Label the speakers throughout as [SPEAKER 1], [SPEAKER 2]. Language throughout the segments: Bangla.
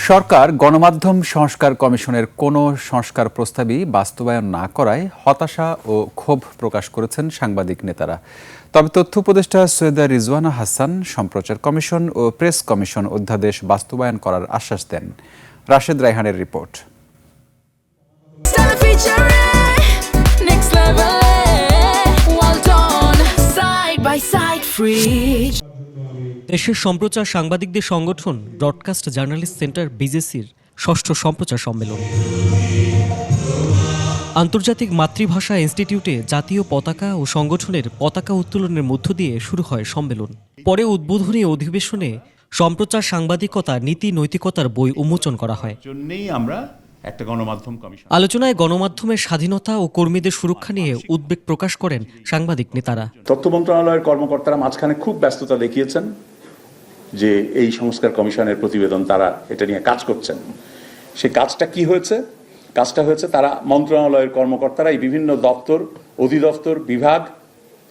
[SPEAKER 1] সরকার গণমাধ্যম সংস্কার কমিশনের কোনো সংস্কার প্রস্তাবই বাস্তবায়ন না করায় হতাশা ও ক্ষোভ প্রকাশ করেছেন সাংবাদিক নেতারা। তবে তথ্য উপদেষ্টা সৈয়দা রিজওয়ানা হাসান সম্প্রচার কমিশন ও প্রেস কমিশন অধ্যাদেশ বাস্তবায়ন করার আশ্বাস দেন। রাশেদ রায়হানের রিপোর্ট।
[SPEAKER 2] দেশের সম্প্রচার সাংবাদিকদের সংগঠন ব্রডকাস্ট জার্নালিস্ট সেন্টার বিজেসির ষষ্ঠ সম্প্রচার সম্মেলন। আন্তর্জাতিক মাতৃভাষা ইনস্টিটিউটে জাতীয় পতাকা ও সংগঠনের পতাকা উত্তোলনের মধ্য দিয়ে শুরু হয় সম্মেলন। পরে উদ্বোধনী অধিবেশনে সম্প্রচার সাংবাদিকতা নীতি নৈতিকতার বই উন্মোচন করা হয়। আলোচনায় গণমাধ্যমের স্বাধীনতা ও কর্মীদের সুরক্ষা নিয়ে উদ্বেগ প্রকাশ করেন সাংবাদিক নেতারা।
[SPEAKER 3] তথ্য মন্ত্রণালয়ের কর্মকর্তারা মাঝখানে খুব ব্যস্ততা দেখিয়েছেন যে এই সংস্কার কমিশনের প্রতিবেদন তারা এটা নিয়ে কাজ করছেন। সেই কাজটা কি হয়েছে? কাজটা হয়েছে তারা মন্ত্রণালয়ের কর্মকর্তারা এই বিভিন্ন দপ্তর, অধিদপ্তর, বিভাগ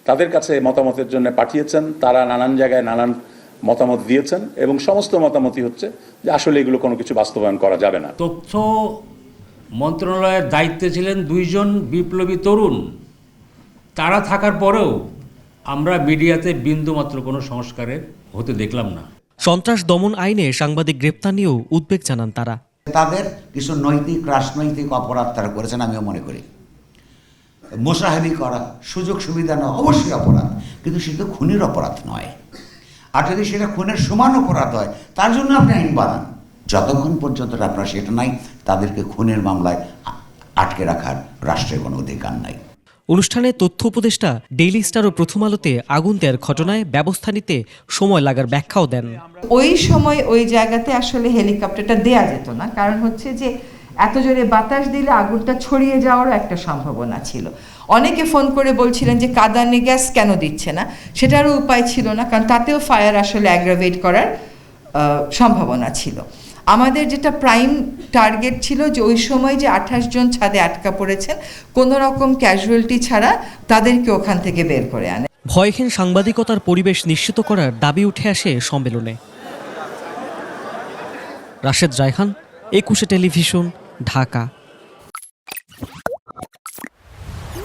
[SPEAKER 3] তাদের কাছে মতামতের জন্য পাঠিয়েছেন। তারা নানান জায়গায় নানান মতামত দিয়েছেন এবং সমস্ত মতামতই হচ্ছে যে আসলে এগুলো কোনো কিছু বাস্তবায়ন করা যাবে না।
[SPEAKER 4] তথ্য মন্ত্রণালয়ের দায়িত্বে ছিলেন দুইজন বিপ্লবী তরুণ। তারা থাকার পরেও আমরা মিডিয়াতে বিন্দুমাত্র কোনো সংস্কারের হতে দেখলাম না।
[SPEAKER 2] সন্ত্রাস দমন আইনে সাংবাদিক গ্রেপ্তার নিয়েও উদ্বেগ জানান তারা।
[SPEAKER 5] তাদের কিছু নৈতিক রাজনৈতিক অপরাধ তারা করেছেন আমিও মনে করি। মোসাহেবি করা, সুযোগ সুবিধা নেওয়া অবশ্যই অপরাধ, কিন্তু সেটা খুনের অপরাধ নয়। আর যদি সেটা খুনের সমান অপরাধ হয় তার জন্য আপনি আইন বানান। যতক্ষণ পর্যন্ত আপনার সেটা নাই, তাদেরকে খুনের মামলায় আটকে রাখার রাষ্ট্রের কোনো অধিকার নাই।
[SPEAKER 2] অনুষ্ঠানে তথ্য উপদেষ্টা ডেইলি স্টার ও প্রথম আলোতে আগুন দেওয়ার ঘটনায় ব্যবস্থা নিতে সময় লাগার ব্যাখ্যাও দেন।
[SPEAKER 6] ওই সময় ওই জায়গাতে আসলে হেলিকপ্টারটা দেয়া যেত না, কারণ হচ্ছে যে এত জোরে বাতাস দিলে আগুনটা ছড়িয়ে যাওয়ারও একটা সম্ভাবনা ছিল। অনেকে ফোন করে বলছিলেন যে কাঁদানে গ্যাস কেন দিচ্ছে না, সেটারও উপায় ছিল না, কারণ তাতেও ফায়ার আসলে অ্যাগ্রাভেট করার সম্ভাবনা ছিল। আমাদের যেটা প্রাইম টার্গেট ছিল যে ওই সময় যে 28 জন ছাদে আটকা পড়েছেন, কোনো রকম ক্যাজুয়ালিটি ছাড়া তাদেরকে ওখান থেকে বের করে আনে।
[SPEAKER 2] ভয়হীন সাংবাদিকতার পরিবেশ নিশ্চিত করার দাবি উঠে আসে সম্মেলনে। রাশেদ রায়হান, 21 টেলিভিশন, ঢাকা।